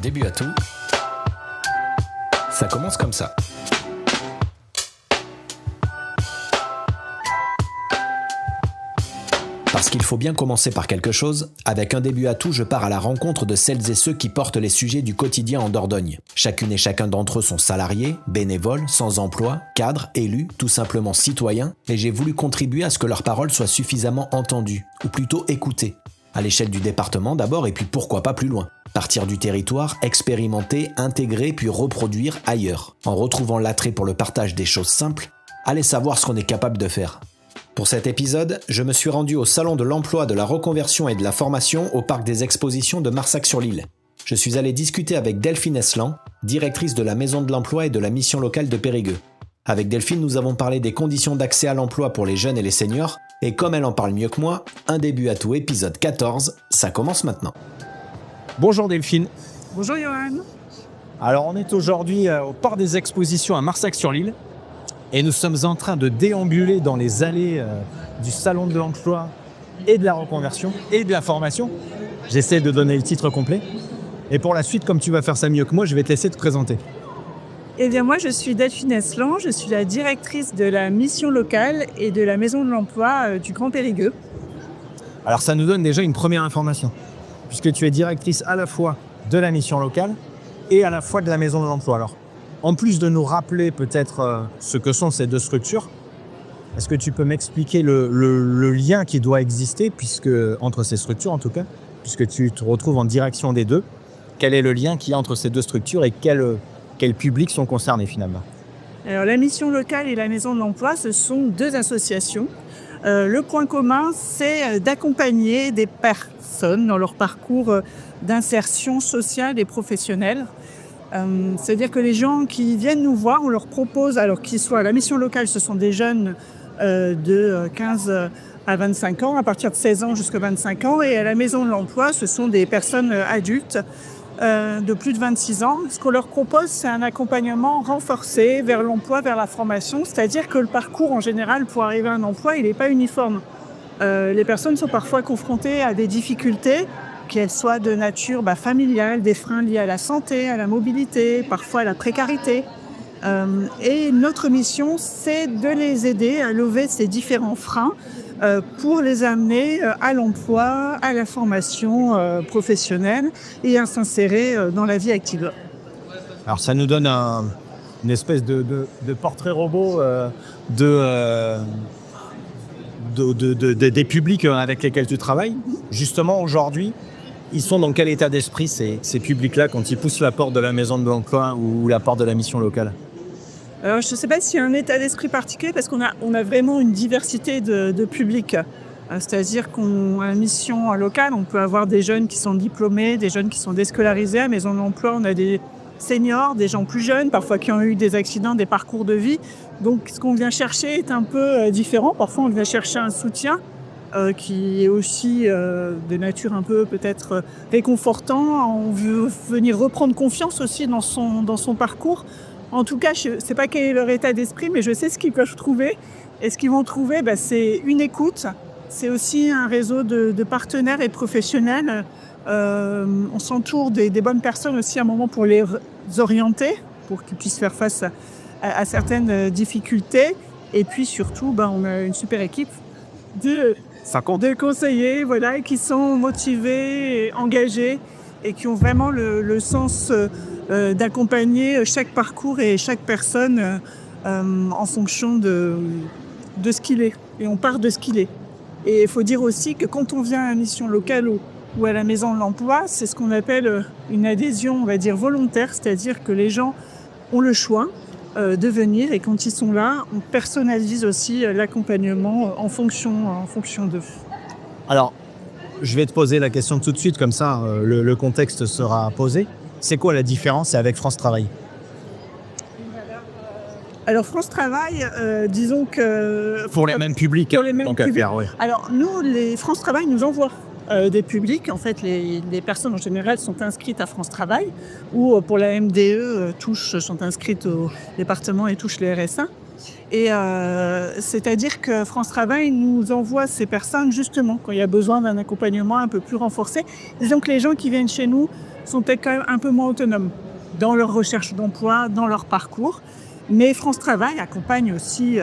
début à tout, ça commence comme ça. Parce qu'il faut bien commencer par quelque chose, avec un début à tout, je pars à la rencontre de celles et ceux qui portent les sujets du quotidien en Dordogne. Chacune et chacun d'entre eux sont salariés, bénévoles, sans emploi, cadres, élus, tout simplement citoyens, et j'ai voulu contribuer à ce que leurs paroles soient suffisamment entendues, ou plutôt écoutées. À l'échelle du département d'abord, et puis pourquoi pas plus loin. Partir du territoire, expérimenter, intégrer, puis reproduire ailleurs. En retrouvant l'attrait pour le partage des choses simples, allez savoir ce qu'on est capable de faire. Pour cet épisode, je me suis rendu au Salon de l'Emploi, de la Reconversion et de la Formation au Parc des Expositions de Marsac-sur-l'Île. Je suis allé discuter avec Delphine Eslan, directrice de la Maison de l'Emploi et de la Mission locale de Périgueux. Avec Delphine, nous avons parlé des conditions d'accès à l'emploi pour les jeunes et les seniors, et comme elle en parle mieux que moi, un début à tout épisode 14, ça commence maintenant. Bonjour Delphine. Bonjour Johan. Alors on est aujourd'hui au Parc des Expositions à Marsac-sur-l'Île et nous sommes en train de déambuler dans les allées du Salon de l'Emploi et de la Reconversion et de la Formation. J'essaie de donner le titre complet. Et pour la suite, comme tu vas faire ça mieux que moi, je vais te laisser te présenter. Eh bien moi je suis Delphine Eslan, je suis la directrice de la Mission locale et de la Maison de l'Emploi du Grand Périgueux. Alors ça nous donne déjà une première information, puisque tu es directrice à la fois de la Mission locale et à la fois de la Maison de l'Emploi. Alors, en plus de nous rappeler peut-être ce que sont ces deux structures, est-ce que tu peux m'expliquer le lien qui doit exister, entre ces structures en tout cas, puisque tu te retrouves en direction des deux? Quel est le lien qu'il y a entre ces deux structures et quels publics sont concernés finalement? Alors la Mission locale et la Maison de l'Emploi, ce sont deux associations. Le point commun, c'est d'accompagner des personnes dans leur parcours d'insertion sociale et professionnelle. C'est-à-dire que les gens qui viennent nous voir, on leur propose, alors qu'ils soient à la Mission locale, ce sont des jeunes de 15 à 25 ans, à partir de 16 ans jusqu'à 25 ans, et à la Maison de l'Emploi, ce sont des personnes adultes de plus de 26 ans. Ce qu'on leur propose, c'est un accompagnement renforcé vers l'emploi, vers la formation, c'est-à-dire que le parcours en général pour arriver à un emploi, il n'est pas uniforme. Les personnes sont parfois confrontées à des difficultés, qu'elles soient de nature familiale, des freins liés à la santé, à la mobilité, parfois à la précarité. Et notre mission, c'est de les aider à lever ces différents freins pour les amener à l'emploi, à la formation professionnelle et à s'insérer dans la vie active. Alors ça nous donne une espèce de portrait robot des publics avec lesquels tu travailles. Justement, aujourd'hui, ils sont dans quel état d'esprit ces publics-là quand ils poussent la porte de la Maison de l'Emploi ou la porte de la Mission locale? Alors, je ne sais pas s'il y a un état d'esprit particulier parce qu'on a vraiment une diversité de publics. C'est-à-dire qu'à la Mission locale, on peut avoir des jeunes qui sont diplômés, des jeunes qui sont déscolarisés. À la Maison de l'Emploi, on a des seniors, des gens plus jeunes, parfois qui ont eu des accidents, des parcours de vie. Donc, ce qu'on vient chercher est un peu différent. Parfois, on vient chercher un soutien qui est aussi de nature un peu peut-être réconfortant. On veut venir reprendre confiance aussi dans son parcours. En tout cas, je ne sais pas quel est leur état d'esprit, mais je sais ce qu'ils peuvent trouver. Et ce qu'ils vont trouver, c'est une écoute. C'est aussi un réseau de partenaires et de professionnels. On s'entoure des bonnes personnes aussi à un moment pour les orienter, pour qu'ils puissent faire face à certaines difficultés. Et puis surtout, on a une super équipe de conseillers qui sont motivés, engagés et qui ont vraiment le sens d'accompagner chaque parcours et chaque personne en fonction de ce qu'il est. Et on part de ce qu'il est. Et il faut dire aussi que quand on vient à la Mission locale ou à la Maison de l'Emploi, c'est ce qu'on appelle une adhésion, on va dire, volontaire, c'est-à-dire que les gens ont le choix de venir et quand ils sont là, on personnalise aussi l'accompagnement en fonction d'eux. Alors, je vais te poser la question tout de suite, comme ça le contexte sera posé. C'est quoi la différence avec France Travail? Alors France Travail, disons que... Pour les mêmes publics. Pour les mêmes publics. Faire, oui. Alors nous, France Travail nous envoie des publics. En fait, les personnes en général sont inscrites à France Travail ou pour la MDE, sont inscrites au département et touchent les RSA. Et c'est-à-dire que France Travail nous envoie ces personnes justement quand il y a besoin d'un accompagnement un peu plus renforcé. Disons que les gens qui viennent chez nous sont peut-être quand même un peu moins autonomes dans leur recherche d'emploi, dans leur parcours. Mais France Travail accompagne aussi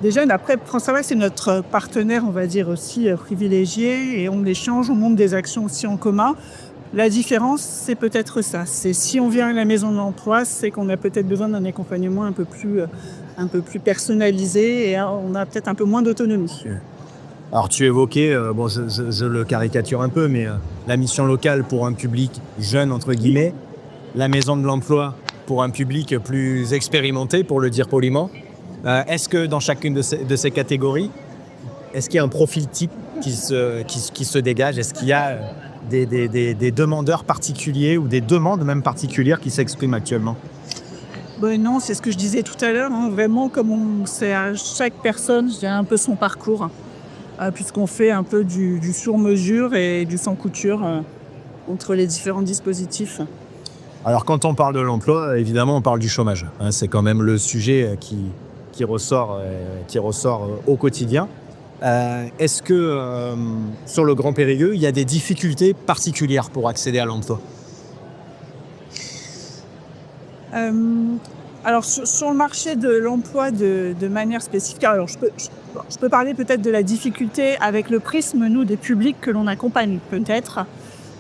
des jeunes. Après, France Travail, c'est notre partenaire, on va dire, aussi privilégié, et on échange, on monte des actions aussi en commun. La différence, c'est peut-être ça. C'est si on vient à la maison de l'emploi, c'est qu'on a peut-être besoin d'un accompagnement un peu plus personnalisé, et on a peut-être un peu moins d'autonomie. Alors tu évoquais, je le caricature un peu, mais la mission locale pour un public jeune, entre guillemets, la maison de l'emploi pour un public plus expérimenté, pour le dire poliment. Est-ce que dans chacune de ces catégories, est-ce qu'il y a un profil type qui se dégage? Est-ce qu'il y a des demandeurs particuliers ou des demandes même particulières qui s'expriment actuellement? Non, c'est ce que je disais tout à l'heure. Vraiment, comme c'est à chaque personne, je dirais un peu son parcours, puisqu'on fait un peu du sur-mesure et du sans-couture entre les différents dispositifs. Alors quand on parle de l'emploi, évidemment, on parle du chômage. C'est quand même le sujet qui ressort au quotidien. Est-ce que sur le Grand Périgueux, il y a des difficultés particulières pour accéder à l'emploi? Alors sur le marché de l'emploi de manière spécifique, alors je peux parler peut-être de la difficulté avec le prisme, nous, des publics que l'on accompagne peut-être.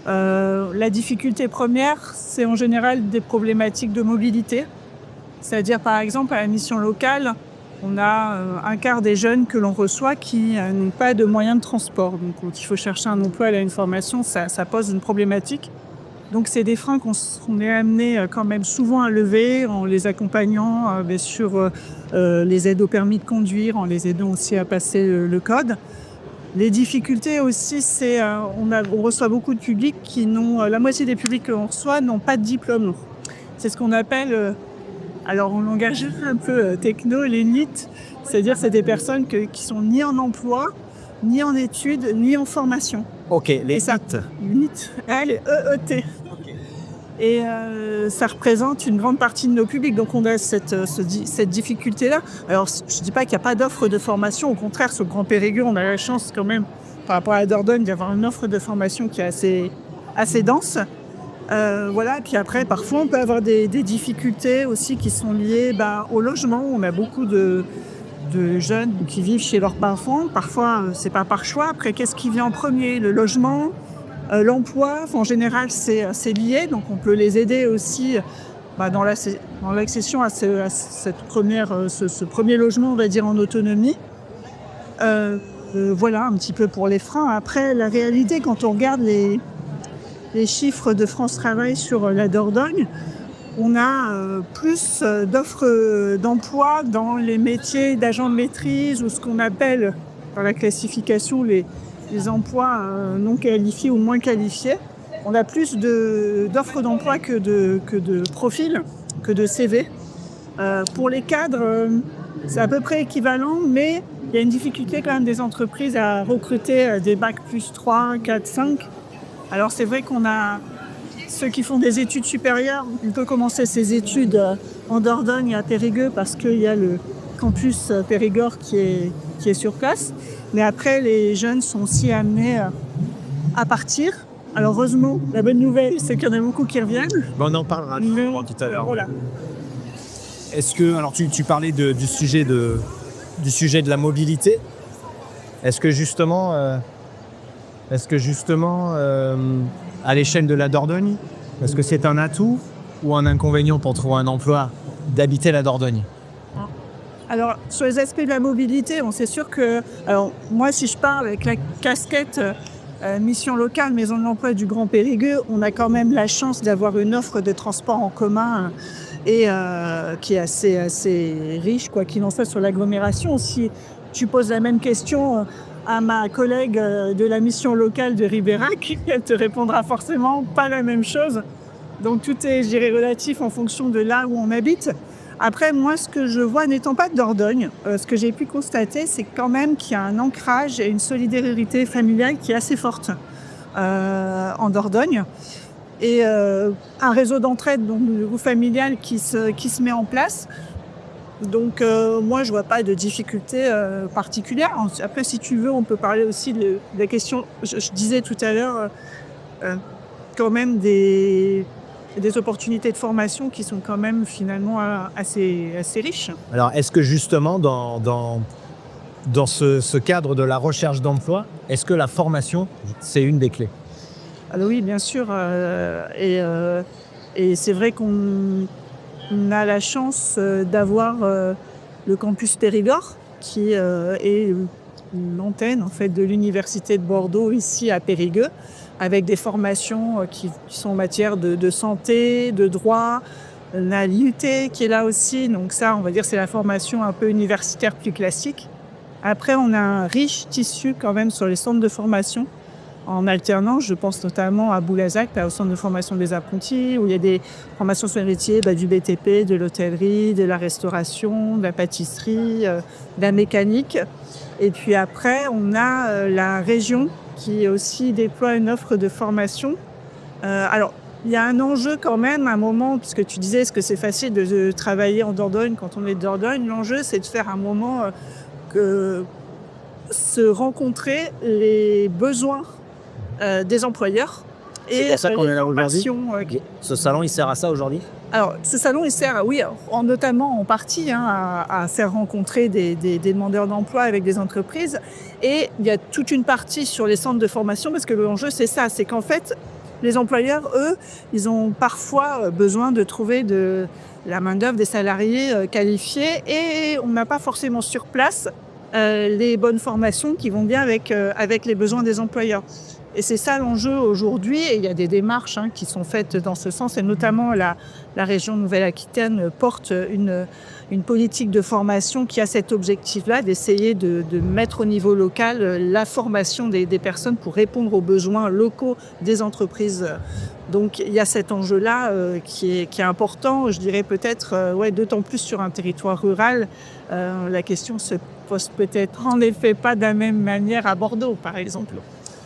La difficulté première, c'est en général des problématiques de mobilité. C'est-à-dire, par exemple, à la mission locale, on a un quart des jeunes que l'on reçoit qui n'ont pas de moyens de transport. Donc, quand il faut chercher un emploi, une formation, ça pose une problématique. Donc, c'est des freins qu'on est amené quand même souvent à lever en les accompagnant sur les aides au permis de conduire, en les aidant aussi à passer le code. Les difficultés aussi, c'est on reçoit beaucoup de publics qui n'ont, la moitié des publics que l'on reçoit n'ont pas de diplôme. C'est ce qu'on appelle, alors en langage un peu techno, les NEET, c'est-à-dire c'est des personnes qui sont ni en emploi, ni en études, ni en formation. Ok, les NEET. NEET, L-E-E-T. Et ça représente une grande partie de nos publics. Donc on a cette difficulté-là. Alors je ne dis pas qu'il n'y a pas d'offre de formation. Au contraire, sur le Grand Périgueux, on a la chance quand même, par rapport à la Dordogne, d'avoir une offre de formation qui est assez dense. Voilà. Et puis après, parfois, on peut avoir des difficultés aussi qui sont liées au logement. On a beaucoup de jeunes qui vivent chez leurs parents. Parfois, c'est pas par choix. Après, qu'est-ce qui vient en premier? Le logement, l'emploi, en général, c'est lié. Donc, on peut les aider aussi dans l'accession à ce premier logement, on va dire, en autonomie. Voilà un petit peu pour les freins. Après, la réalité, quand on regarde les chiffres de France Travail sur la Dordogne, on a plus d'offres d'emploi dans les métiers d'agent de maîtrise ou ce qu'on appelle dans la classification les emplois non qualifiés ou moins qualifiés. On a plus d'offres d'emploi que de profils, que de CV. Pour les cadres, c'est à peu près équivalent, mais il y a une difficulté quand même des entreprises à recruter des bacs plus 3, 4, 5. Alors c'est vrai qu'on a ceux qui font des études supérieures, on peut commencer ses études en Dordogne à Périgueux parce qu'il y a le campus Périgord qui est sur place. Mais après, les jeunes sont aussi amenés à partir. Alors heureusement, la bonne nouvelle, c'est qu'il y en a beaucoup qui reviennent. On en parlera tout à l'heure. Voilà. Est-ce que, alors tu parlais du sujet de la mobilité. Est-ce que justement, à l'échelle de la Dordogne, est-ce que c'est un atout ou un inconvénient pour trouver un emploi d'habiter la Dordogne? Alors, sur les aspects de la mobilité, c'est sûr que... Alors, moi, si je parle avec la casquette mission locale, Maison de l'Emploi du Grand Périgueux, on a quand même la chance d'avoir une offre de transport en commun et qui est assez riche, quoi qu'il en soit, sur l'agglomération. Si tu poses la même question à ma collègue de la mission locale de Ribérac, elle te répondra forcément pas la même chose. Donc tout est, je dirais, relatif en fonction de là où on habite. Après, moi, ce que je vois, n'étant pas de Dordogne, ce que j'ai pu constater, c'est quand même qu'il y a un ancrage et une solidarité familiale qui est assez forte en Dordogne. Et un réseau d'entraide, donc du groupe familial qui se met en place. Donc moi, je vois pas de difficulté particulière. Après, si tu veux, on peut parler aussi de la question, je disais tout à l'heure, quand même des opportunités de formation qui sont quand même finalement assez riches. Alors, est-ce que justement, dans ce cadre de la recherche d'emploi, est-ce que la formation, c'est une des clés? Alors oui, bien sûr. Et c'est vrai qu'on a la chance d'avoir le campus Périgord, qui est l'antenne en fait, de l'Université de Bordeaux, ici à Périgueux, avec des formations qui sont en matière de santé, de droit. On a l'IUT qui est là aussi, donc ça, on va dire, c'est la formation un peu universitaire plus classique. Après, on a un riche tissu quand même sur les centres de formation en alternance. Je pense notamment à Boulazac, au centre de formation des apprentis, où il y a des formations sur les métiers du BTP, de l'hôtellerie, de la restauration, de la pâtisserie, de la mécanique. Et puis après, on a la région qui aussi déploie une offre de formation. Alors, il y a un enjeu quand même, à un moment, puisque tu disais, est-ce que c'est facile de travailler en Dordogne quand on est de Dordogne? L'enjeu, c'est de faire un moment se rencontrer les besoins des employeurs. C'est pour ça qu'on est là aujourd'hui. Ce salon, il sert à ça aujourd'hui? Alors, ce salon, il sert, oui, notamment en partie à faire rencontrer des demandeurs d'emploi avec des entreprises. Et il y a toute une partie sur les centres de formation, parce que l'enjeu, c'est ça, c'est qu'en fait, les employeurs, eux, ils ont parfois besoin de trouver de la main-d'œuvre, des salariés qualifiés, et on n'a pas forcément sur place les bonnes formations qui vont bien avec les besoins des employeurs. Et c'est ça l'enjeu aujourd'hui, et il y a des démarches qui sont faites dans ce sens, et notamment la région Nouvelle-Aquitaine porte une politique de formation qui a cet objectif-là, d'essayer de mettre au niveau local la formation des personnes pour répondre aux besoins locaux des entreprises. Donc il y a cet enjeu-là qui est important, je dirais peut-être, d'autant plus sur un territoire rural. La question se pose peut-être en effet pas de la même manière à Bordeaux, par exemple.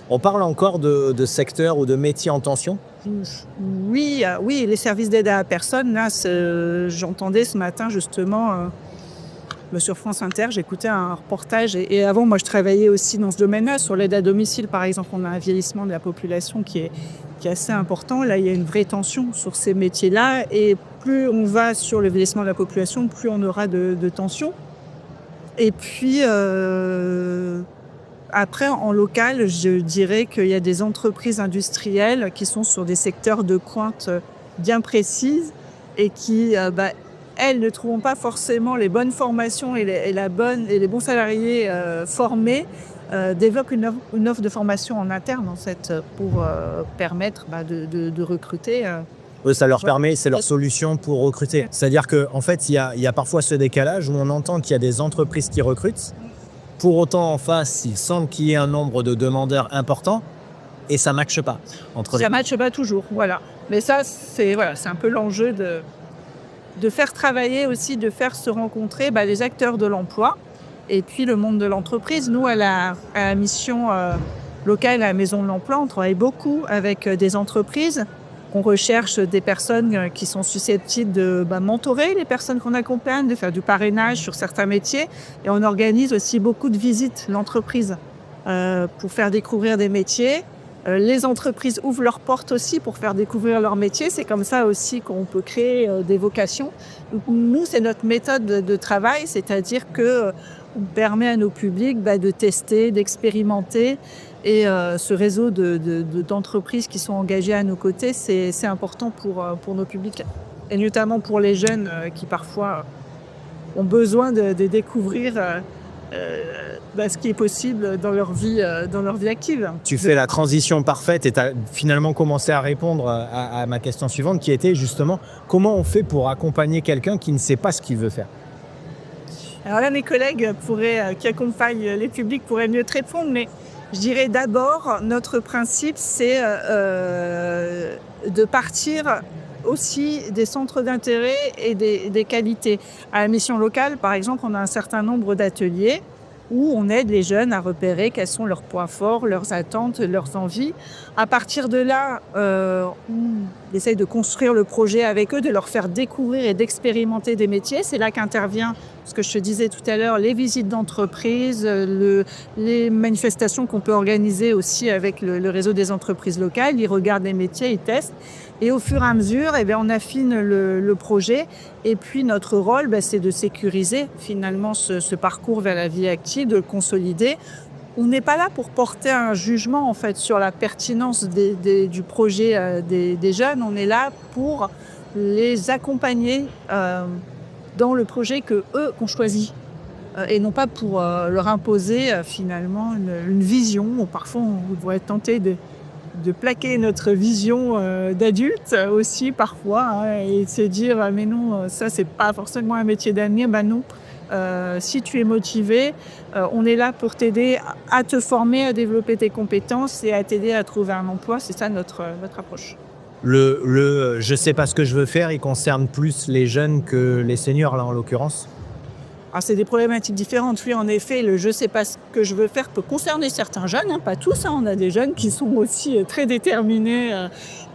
On parle encore de secteurs ou de métiers en tension? Oui, les services d'aide à la personne. Là, j'entendais ce matin justement sur France Inter, j'écoutais un reportage. Et avant, moi, je travaillais aussi dans ce domaine-là, sur l'aide à domicile, par exemple. On a un vieillissement de la population qui est assez important. Là, il y a une vraie tension sur ces métiers-là. Et plus on va sur le vieillissement de la population, plus on aura de tension. Et puis... Après, en local, je dirais qu'il y a des entreprises industrielles qui sont sur des secteurs de pointe bien précises et qui, elles, ne trouvent pas forcément les bonnes formations et les bons salariés formés, développent une offre de formation en interne, en fait, pour permettre de recruter. Ça leur permet, c'est leur solution pour recruter. C'est-à-dire qu'en fait, il y a parfois ce décalage où on entend qu'il y a des entreprises qui recrutent. Pour autant, en face, il semble qu'il y ait un nombre de demandeurs important et ça ne matche pas. Ça ne matche pas toujours, voilà. Mais ça, c'est un peu l'enjeu de faire travailler aussi, de faire se rencontrer les acteurs de l'emploi et puis le monde de l'entreprise. Nous, à la mission locale, à la Maison de l'Emploi, on travaille beaucoup avec des entreprises. On recherche des personnes qui sont susceptibles de mentorer les personnes qu'on accompagne, de faire du parrainage sur certains métiers. Et on organise aussi beaucoup de visites d'entreprises pour faire découvrir des métiers. Les entreprises ouvrent leurs portes aussi pour faire découvrir leurs métiers. C'est comme ça aussi qu'on peut créer des vocations. Donc, nous, c'est notre méthode de travail, c'est-à-dire qu'on permet à nos publics de tester, d'expérimenter. Et ce réseau d'entreprises qui sont engagées à nos côtés, c'est important pour nos publics. Et notamment pour les jeunes qui parfois ont besoin de découvrir ce qui est possible dans leur vie active. Tu fais la transition parfaite et tu as finalement commencé à répondre à ma question suivante qui était justement comment on fait pour accompagner quelqu'un qui ne sait pas ce qu'il veut faire? Alors là, mes collègues qui accompagnent les publics pourraient mieux te répondre, mais je dirais d'abord, notre principe, c'est de partir aussi des centres d'intérêt et des qualités. À la mission locale, par exemple, on a un certain nombre d'ateliers où on aide les jeunes à repérer quels sont leurs points forts, leurs attentes, leurs envies. À partir de là, on essaye de construire le projet avec eux, de leur faire découvrir et d'expérimenter des métiers. C'est là qu'intervient ce que je te disais tout à l'heure, les visites d'entreprise, les manifestations qu'on peut organiser aussi avec le réseau des entreprises locales. Ils regardent les métiers, ils testent. Et au fur et à mesure, on affine le projet. Et puis notre rôle, c'est de sécuriser finalement ce parcours vers la vie active, de le consolider. On n'est pas là pour porter un jugement en fait sur la pertinence du projet des jeunes. On est là pour les accompagner dans le projet qu'on choisit. Et non pas pour leur imposer finalement une vision. Ou parfois, on doit être tenté de plaquer notre vision d'adulte aussi parfois et de se dire mais non, ça c'est pas forcément un métier d'avenir. Non, si tu es motivé, on est là pour t'aider à te former, à développer tes compétences et à t'aider à trouver un emploi. C'est ça notre approche. Je sais pas ce que je veux faire, il concerne plus les jeunes que les seniors là en l'occurrence. Alors, c'est des problématiques différentes. Oui, en effet, le « je sais pas ce que je veux faire » peut concerner certains jeunes, pas tous. On a des jeunes qui sont aussi très déterminés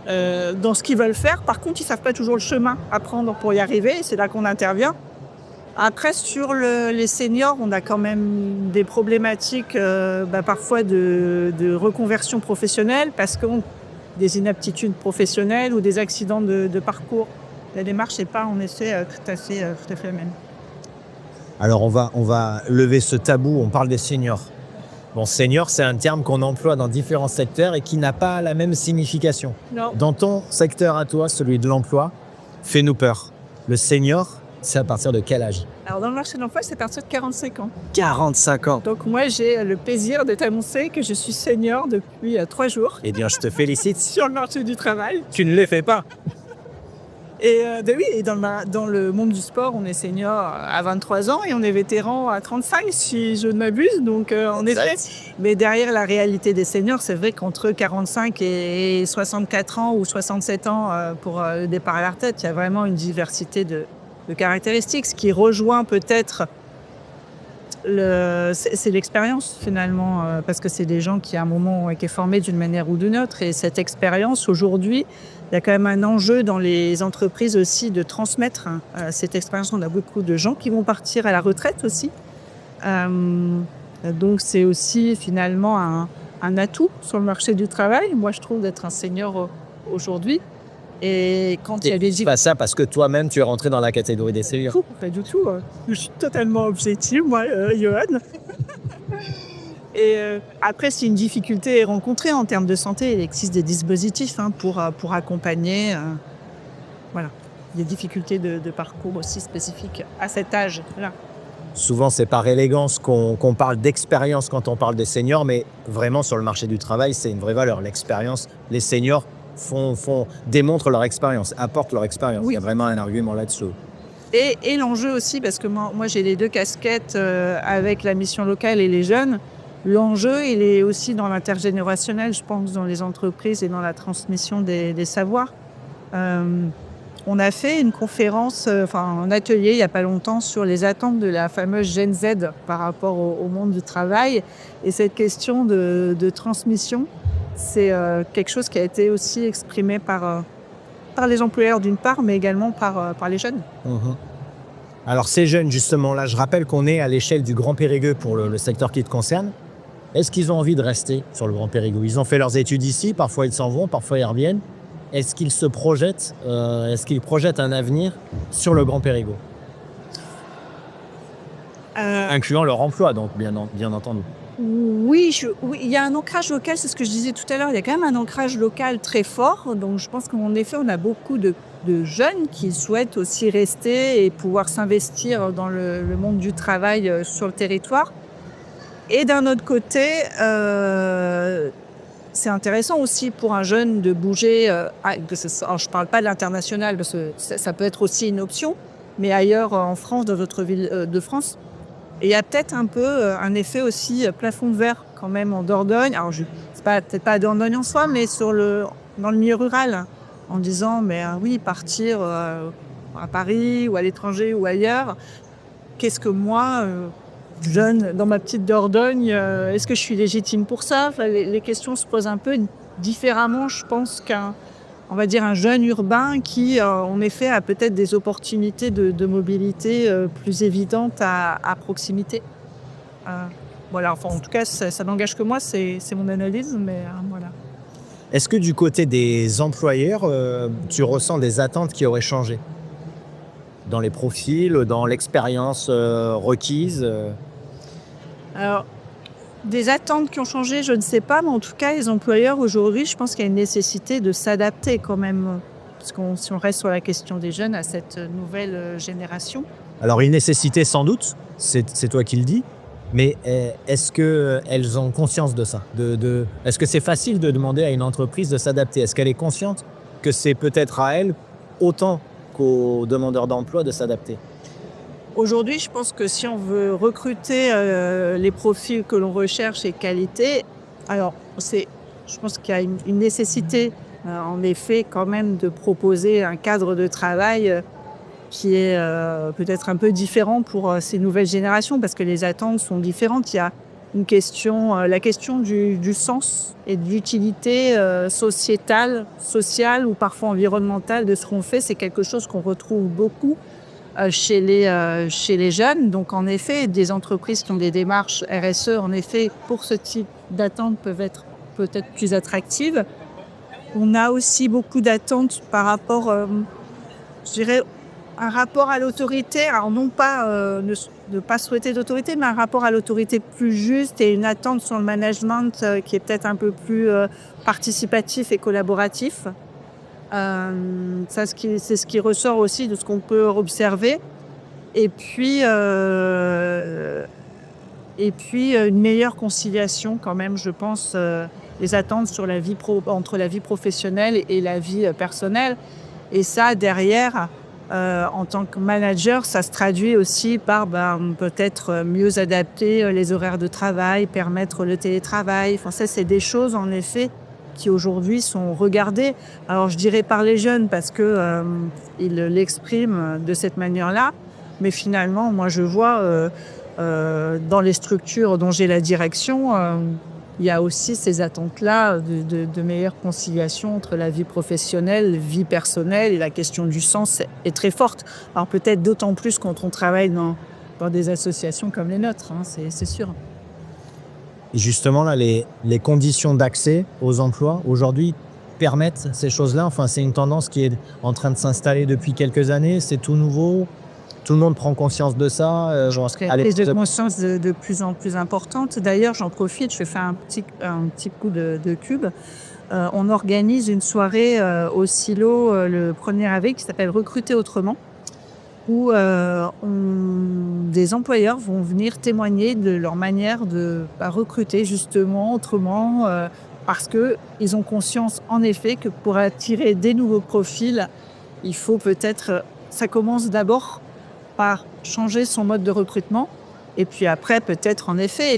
dans ce qu'ils veulent faire. Par contre, ils savent pas toujours le chemin à prendre pour y arriver. C'est là qu'on intervient. Après, sur les seniors, on a quand même des problématiques parfois de reconversion professionnelle parce que des inaptitudes professionnelles ou des accidents de parcours. La démarche n'est pas en effet tout à fait la même. Alors on va lever ce tabou, on parle des seniors. Bon, senior, c'est un terme qu'on emploie dans différents secteurs et qui n'a pas la même signification. Non. Dans ton secteur à toi, celui de l'emploi, fais-nous peur. Le senior, c'est à partir de quel âge ? Alors dans le marché de l'emploi, c'est à partir de 45 ans. 45 ans. Donc moi, j'ai le plaisir de t'annoncer que je suis senior depuis 3 jours. Eh bien, je te félicite. Sur le marché du travail. Tu ne les fais pas. Et oui, et dans le monde du sport, on est senior à 23 ans et on est vétéran à 35, si je ne m'abuse. Donc on est vrai. Mais derrière la réalité des seniors, c'est vrai qu'entre 45 et 64 ans ou 67 ans pour le départ à la retraite, il y a vraiment une diversité de caractéristiques. Ce qui rejoint peut-être c'est l'expérience finalement, parce que c'est des gens qui à un moment ont été formés d'une manière ou d'une autre. Et cette expérience, aujourd'hui, il y a quand même un enjeu dans les entreprises aussi de transmettre cette expérience. On a beaucoup de gens qui vont partir à la retraite aussi. Donc c'est aussi finalement un atout sur le marché du travail. Moi, je trouve d'être un senior aujourd'hui. Et quand il y a des... C'est pas ça parce que toi-même, tu es rentré dans la catégorie des seniors. Pas du tout. Je suis totalement objective, moi, Johan. Et après, si une difficulté est rencontrée en termes de santé, il existe des dispositifs pour accompagner. Voilà, des difficultés de parcours aussi spécifiques à cet âge-là. Souvent, c'est par élégance qu'on parle d'expérience quand on parle des seniors, mais vraiment sur le marché du travail, c'est une vraie valeur. L'expérience, les seniors démontrent leur expérience, apportent leur expérience. Oui. Il y a vraiment un argument là-dessus. Et l'enjeu aussi, parce que moi j'ai les deux casquettes avec la mission locale et les jeunes. L'enjeu, il est aussi dans l'intergénérationnel, je pense, dans les entreprises et dans la transmission des savoirs. On a fait une conférence, un atelier il n'y a pas longtemps sur les attentes de la fameuse Gen Z par rapport au monde du travail. Et cette question de transmission, c'est quelque chose qui a été aussi exprimé par les employeurs d'une part, mais également par les jeunes. Mmh. Alors ces jeunes, justement, là, je rappelle qu'on est à l'échelle du Grand Périgueux pour le secteur qui te concerne. Est-ce qu'ils ont envie de rester sur le Grand Périgueux ? Ils ont fait leurs études ici, parfois ils s'en vont, parfois ils reviennent. Est-ce qu'ils se projettent, un avenir sur le Grand Périgueux ? Incluant leur emploi, donc, bien entendu. Oui, il y a un ancrage local, c'est ce que je disais tout à l'heure. Il y a quand même un ancrage local très fort. Donc je pense qu'en effet, on a beaucoup de jeunes qui souhaitent aussi rester et pouvoir s'investir dans le monde du travail sur le territoire. Et d'un autre côté, c'est intéressant aussi pour un jeune de bouger. Alors je ne parle pas de l'international, parce que ça peut être aussi une option, mais ailleurs en France, dans d'autres villes de France. Et il y a peut-être un peu un effet aussi plafond de verre quand même en Dordogne. Alors c'est peut-être pas à Dordogne en soi, mais dans le milieu rural, en disant oui, partir à Paris ou à l'étranger ou ailleurs. Qu'est-ce que moi jeune dans ma petite Dordogne, est-ce que je suis légitime pour ça? Enfin, les questions se posent un peu différemment, je pense, on va dire un jeune urbain qui, en effet, a peut-être des opportunités de mobilité plus évidentes à proximité. Voilà, enfin, en tout cas, ça n'engage que moi, c'est mon analyse, mais voilà. Est-ce que du côté des employeurs, tu ressens des attentes qui auraient changé dans les profils, dans l'expérience requise Alors, des attentes qui ont changé, je ne sais pas, mais en tout cas, les employeurs aujourd'hui, je pense qu'il y a une nécessité de s'adapter quand même, parce que si on reste sur la question des jeunes, à cette nouvelle génération. Alors, une nécessité sans doute, c'est toi qui le dis, mais est-ce qu'elles ont conscience de ça Est-ce que c'est facile de demander à une entreprise de s'adapter? Est-ce qu'elle est consciente que c'est peut-être à elle, autant qu'aux demandeurs d'emploi, de s'adapter? Aujourd'hui, je pense que si on veut recruter les profils que l'on recherche et qualité, alors je pense qu'il y a une nécessité, en effet, quand même, de proposer un cadre de travail qui est peut-être un peu différent pour ces nouvelles générations, parce que les attentes sont différentes. Il y a une question, la question du sens et de l'utilité sociétale, sociale ou parfois environnementale de ce qu'on fait. C'est quelque chose qu'on retrouve beaucoup chez les jeunes. Donc en effet, des entreprises qui ont des démarches RSE, en effet, pour ce type d'attentes peuvent être peut-être plus attractives. On a aussi beaucoup d'attentes par rapport, je dirais, un rapport à l'autorité. Alors non pas ne pas souhaiter d'autorité, mais un rapport à l'autorité plus juste et une attente sur le management qui est peut-être un peu plus participatif et collaboratif. Ça, c'est ce qui ressort aussi de ce qu'on peut observer. Et puis une meilleure conciliation quand même, je pense, les attentes sur entre la vie professionnelle et la vie personnelle. Et ça, derrière, en tant que manager, ça se traduit aussi par peut-être mieux adapter les horaires de travail, permettre le télétravail. Enfin, ça, c'est des choses, en effet, qui aujourd'hui sont regardées. Alors je dirais par les jeunes parce que ils l'expriment de cette manière-là, mais finalement moi je vois dans les structures dont j'ai la direction, il y a aussi ces attentes-là de meilleure conciliation entre la vie professionnelle, vie personnelle, et la question du sens est très forte. Alors peut-être d'autant plus quand on travaille dans des associations comme les nôtres, hein, c'est sûr. Et justement, là, les conditions d'accès aux emplois, aujourd'hui, permettent ces choses-là. Enfin, c'est une tendance qui est en train de s'installer depuis quelques années. C'est tout nouveau. Tout le monde prend conscience de ça. Je pense qu'il y a une prise de conscience de plus en plus importante. D'ailleurs, j'en profite, je fais un petit coup de cube. On organise une soirée au Silo le 1er avril qui s'appelle « Recruter autrement », où des employeurs vont venir témoigner de leur manière de recruter justement autrement, parce qu'ils ont conscience en effet que pour attirer des nouveaux profils, il faut peut-être, ça commence d'abord par changer son mode de recrutement et puis après peut-être en effet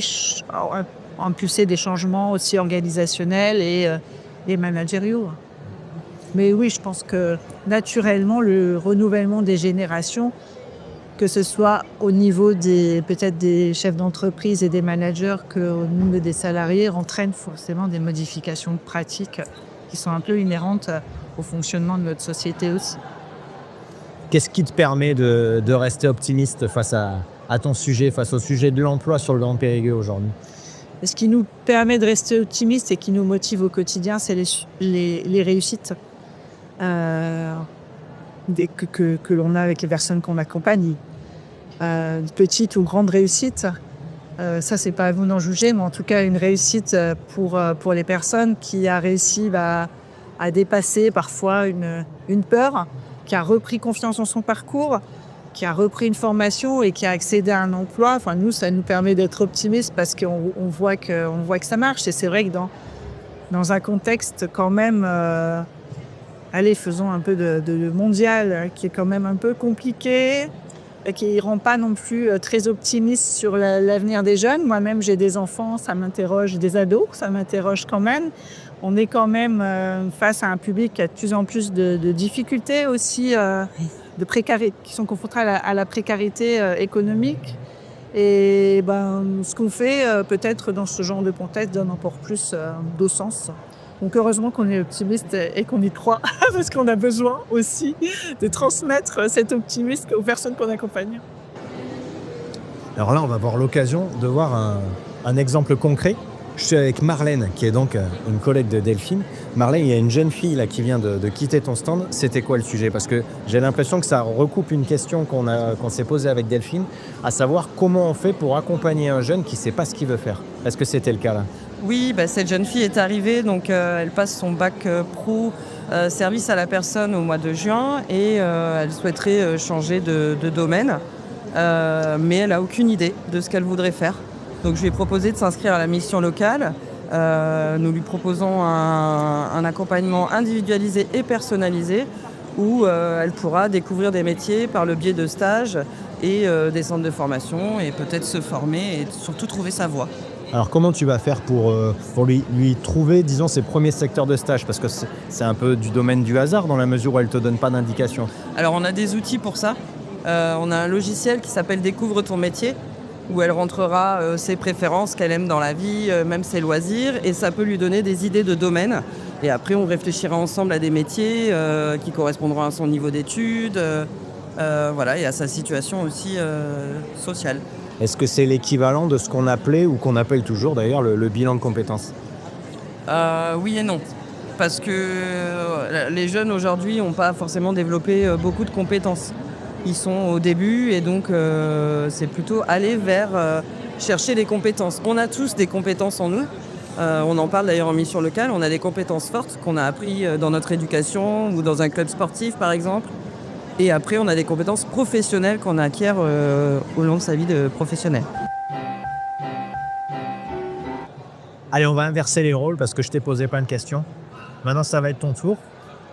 impulser des changements aussi organisationnels et managériaux. Mais oui, je pense que naturellement, le renouvellement des générations, que ce soit au niveau peut-être des chefs d'entreprise et des managers qu'au niveau des salariés, entraîne forcément des modifications pratiques qui sont un peu inhérentes au fonctionnement de notre société aussi. Qu'est-ce qui te permet de rester optimiste face à ton sujet, face au sujet de l'emploi sur le Grand Périgueux aujourd'hui? Ce qui nous permet de rester optimiste et qui nous motive au quotidien, c'est les réussites. Que l'on a avec les personnes qu'on accompagne, petite ou grande réussite, ça c'est pas à vous d'en juger, mais en tout cas une réussite pour les personnes qui a réussi à dépasser parfois une peur, qui a repris confiance en son parcours, qui a repris une formation et qui a accédé à un emploi. Enfin nous, ça nous permet d'être optimistes parce qu'on voit que ça marche. Et c'est vrai que dans un contexte quand même faisons un peu de mondial qui est quand même un peu compliqué, qui ne rend pas non plus très optimiste sur l'avenir des jeunes. Moi-même, j'ai des enfants, ça m'interroge, des ados, ça m'interroge quand même. On est quand même face à un public qui a de plus en plus de difficultés aussi, de précarité, qui sont confrontés à la précarité économique. Et ce qu'on fait peut-être dans ce genre de contexte donne encore plus de sens. Donc heureusement qu'on est optimiste et qu'on y croit, parce qu'on a besoin aussi de transmettre cet optimisme aux personnes qu'on accompagne. Alors là, on va avoir l'occasion de voir un exemple concret. Je suis avec Marlène, qui est donc une collègue de Delphine. Marlène, il y a une jeune fille là, qui vient de quitter ton stand. C'était quoi le sujet? Parce que j'ai l'impression que ça recoupe une question qu'on s'est posée avec Delphine, à savoir comment on fait pour accompagner un jeune qui ne sait pas ce qu'il veut faire. Est-ce que c'était le cas là? Oui, cette jeune fille est arrivée, donc elle passe son bac pro service à la personne au mois de juin et elle souhaiterait changer de domaine, mais elle n'a aucune idée de ce qu'elle voudrait faire. Donc je lui ai proposé de s'inscrire à la mission locale. Nous lui proposons un accompagnement individualisé et personnalisé où elle pourra découvrir des métiers par le biais de stages et des centres de formation et peut-être se former et surtout trouver sa voie. Alors comment tu vas faire pour lui trouver, disons, ses premiers secteurs de stage? Parce que c'est un peu du domaine du hasard dans la mesure où elle ne te donne pas d'indication. Alors on a des outils pour ça. On a un logiciel qui s'appelle Découvre ton métier, où elle rentrera ses préférences qu'elle aime dans la vie, même ses loisirs, et ça peut lui donner des idées de domaine. Et après, on réfléchira ensemble à des métiers qui correspondront à son niveau d'études, et à sa situation aussi sociale. Est-ce que c'est l'équivalent de ce qu'on appelait, ou qu'on appelle toujours d'ailleurs, le bilan de compétences? Oui et non. Parce que les jeunes aujourd'hui n'ont pas forcément développé beaucoup de compétences. Ils sont au début et donc c'est plutôt aller vers chercher des compétences. On a tous des compétences en nous. On en parle d'ailleurs en mission locale. On a des compétences fortes qu'on a appris dans notre éducation ou dans un club sportif par exemple. Et après, on a des compétences professionnelles qu'on acquiert au long de sa vie de professionnel. Allez, on va inverser les rôles parce que je t'ai posé plein de questions. Maintenant, ça va être ton tour.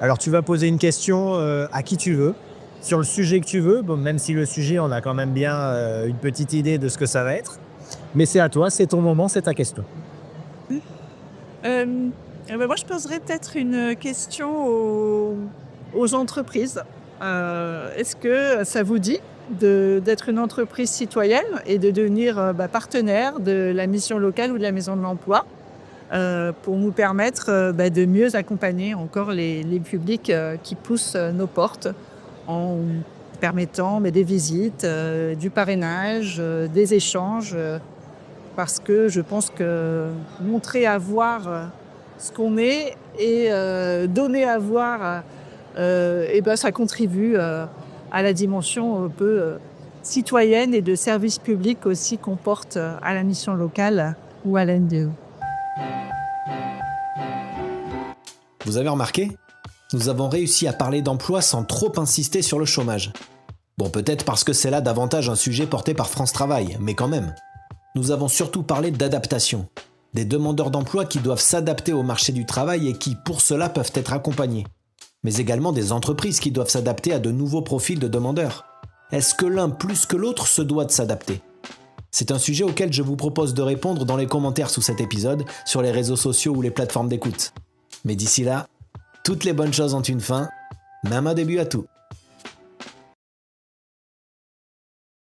Alors, tu vas poser une question à qui tu veux, sur le sujet que tu veux. Bon, même si le sujet, on a quand même bien une petite idée de ce que ça va être. Mais c'est à toi, c'est ton moment, c'est ta question. Moi, je poserais peut-être une question aux entreprises. Est-ce que ça vous dit d'être une entreprise citoyenne et de devenir partenaire de la mission locale ou de la maison de l'emploi pour nous permettre de mieux accompagner encore les publics qui poussent nos portes en permettant des visites, du parrainage, des échanges, parce que je pense que montrer à voir ce qu'on est et donner à voir ça contribue à la dimension un peu citoyenne et de service public aussi qu'on porte à la mission locale ou à la NDE. Vous avez remarqué ? Nous avons réussi à parler d'emploi sans trop insister sur le chômage. Bon, peut-être parce que c'est là davantage un sujet porté par France Travail, mais quand même. Nous avons surtout parlé d'adaptation, des demandeurs d'emploi qui doivent s'adapter au marché du travail et qui, pour cela, peuvent être accompagnés. Mais également des entreprises qui doivent s'adapter à de nouveaux profils de demandeurs. Est-ce que l'un plus que l'autre se doit de s'adapter ? C'est un sujet auquel je vous propose de répondre dans les commentaires sous cet épisode, sur les réseaux sociaux ou les plateformes d'écoute. Mais d'ici là, toutes les bonnes choses ont une fin, même un début à tout.